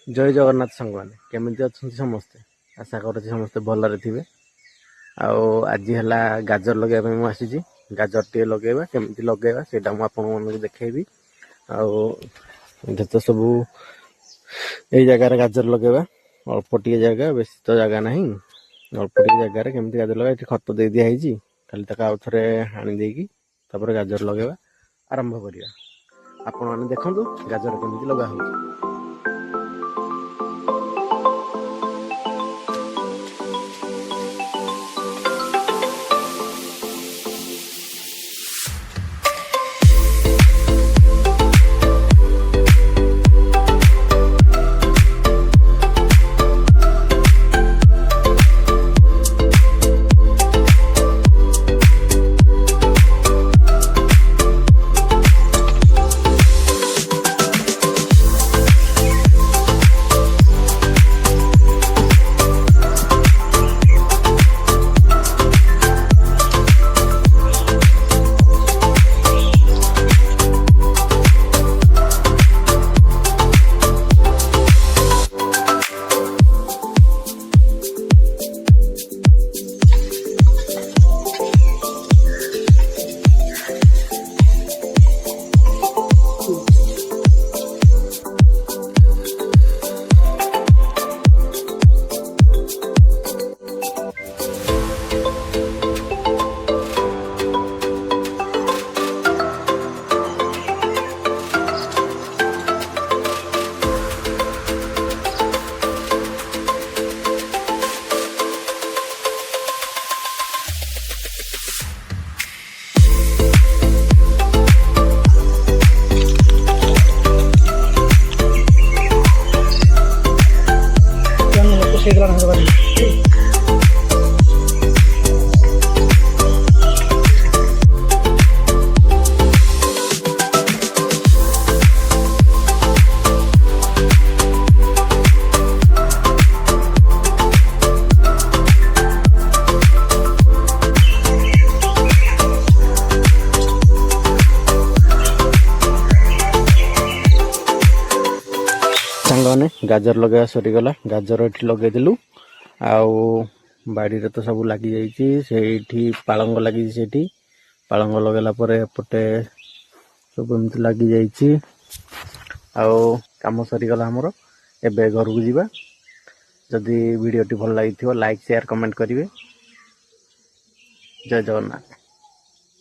जय जगन्नाथ सांग मैंने केमी अच्छा समस्ते आशा कर समस्ते भलरे थे। आज है गाजर लगे मुझे गाजर टे लगे केमी लगे से मुझे देखेबी। तो सब यही जगार गाजर लगे अल्प टे जगह बेस तो जगह ना अल्प टे जगार केमी गाजर लगे ये खत दे दिखाई खाली तक आउ थे हाणी देकी गाजर लगे आरंभ करवा। आपण मैंने देखु गाजर केमी लगा हो। सांगने गाजर लगे सरीगला गाजर ये लगेलु बाड़ी तो सब लग जाइए पालंग लगी पालंग लगेला एपटे सब एमती लग जाइए काम सरीगला आमर एबे घर को जीवा। जदि वीडियो भल लगी लाइक शेयर कमेंट करेंगे। जय जगन्नाथ।